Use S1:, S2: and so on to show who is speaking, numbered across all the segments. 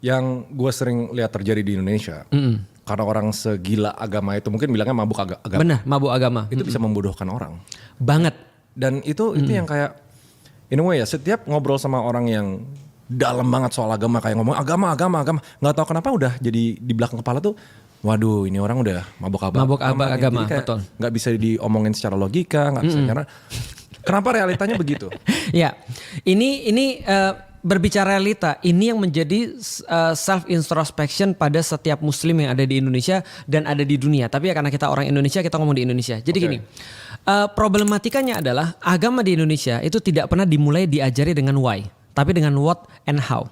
S1: Yang gue sering lihat terjadi di Indonesia, karena orang segila agama itu mungkin bilangnya mabuk agama.
S2: Benar, mabuk agama.
S1: Itu bisa membodohkan orang.
S2: Banget.
S1: Dan itu yang kayak, in a way ya, setiap ngobrol sama orang yang dalam banget soal agama, kayak ngomong agama, nggak tahu kenapa udah jadi di belakang kepala tuh, waduh ini orang udah mabuk agama.
S2: Mabuk agama, betul.
S1: Nggak bisa diomongin secara logika, nggak bisa karena kenapa realitanya begitu?
S2: Ya, ini berbicara realita, ini yang menjadi self introspection pada setiap muslim yang ada di Indonesia dan ada di dunia. Tapi ya karena kita orang Indonesia, kita ngomong di Indonesia. Jadi gini, problematikanya adalah agama di Indonesia itu tidak pernah dimulai diajari dengan why, tapi dengan what and how.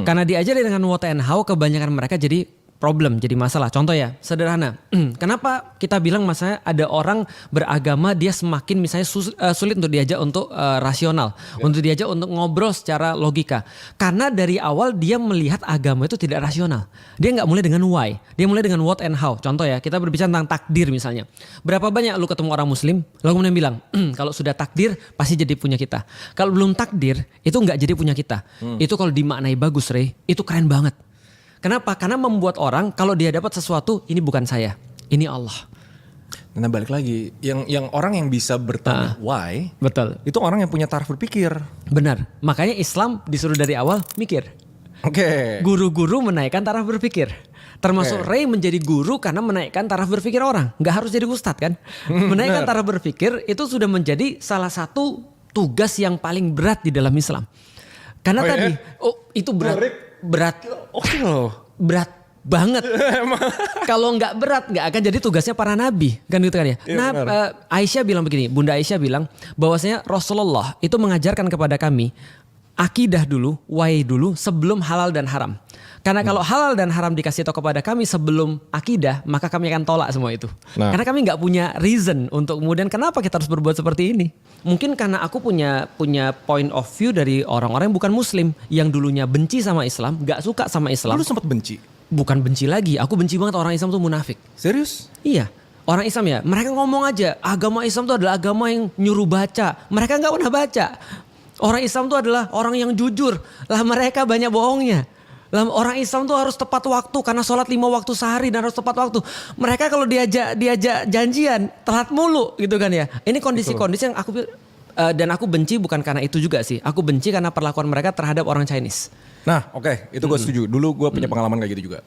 S2: Karena diajari dengan what and how, kebanyakan mereka jadi problem, jadi masalah. Contoh ya, sederhana. Kenapa kita bilang misalnya ada orang beragama dia semakin misalnya sulit untuk diajak untuk rasional, untuk diajak untuk ngobrol secara logika. Karena dari awal dia melihat agama itu tidak rasional. Dia nggak mulai dengan why, dia mulai dengan what and how. Contoh ya, kita berbicara tentang takdir misalnya. Berapa banyak lu ketemu orang muslim, lalu kemudian bilang, kalau sudah takdir pasti jadi punya kita. Kalau belum takdir, itu nggak jadi punya kita. Itu kalau dimaknai bagus, Rey, itu keren banget. Kenapa? Karena membuat orang kalau dia dapat sesuatu, ini bukan saya, ini Allah.
S1: Nah balik lagi, yang orang yang bisa bertanya why,
S2: betul.
S1: Itu orang yang punya taraf berpikir.
S2: Benar. Makanya Islam disuruh dari awal mikir.
S1: Oke.
S2: Guru-guru menaikkan taraf berpikir. Termasuk Ray menjadi guru karena menaikkan taraf berpikir orang. Nggak harus jadi ustadz kan? Menaikkan taraf berpikir itu sudah menjadi salah satu tugas yang paling berat di dalam Islam. Karena tadi, itu berat banget. Kalau nggak berat nggak akan jadi tugasnya para nabi kan gitu kan ya. Aisyah bilang begini, Bunda Aisyah bilang bahwasanya Rasulullah itu mengajarkan kepada kami akidah dulu, why dulu sebelum halal dan haram. Karena kalau halal dan haram dikasih tahu kepada kami sebelum akidah, maka kami akan tolak semua itu. Karena kami nggak punya reason untuk kemudian kenapa kita harus berbuat seperti ini. Mungkin karena aku punya point of view dari orang-orang yang bukan muslim, yang dulunya benci sama Islam, nggak suka sama Islam.
S1: Lu sempat benci?
S2: Bukan benci lagi, aku benci banget orang Islam tuh munafik.
S1: Serius?
S2: Iya. Orang Islam ya, mereka ngomong aja agama Islam itu adalah agama yang nyuruh baca. Mereka nggak pernah baca. Orang Islam itu adalah orang yang jujur. Lah mereka banyak bohongnya. Lah orang Islam tuh harus tepat waktu karena sholat 5 waktu sehari dan harus tepat waktu. Mereka kalau diajak janjian telat mulu gitu kan ya. Ini kondisi-kondisi yang dan aku benci bukan karena itu juga sih. Aku benci karena perlakuan mereka terhadap orang Chinese.
S1: Nah, oke, itu gue setuju. Dulu gue punya pengalaman kayak gitu juga.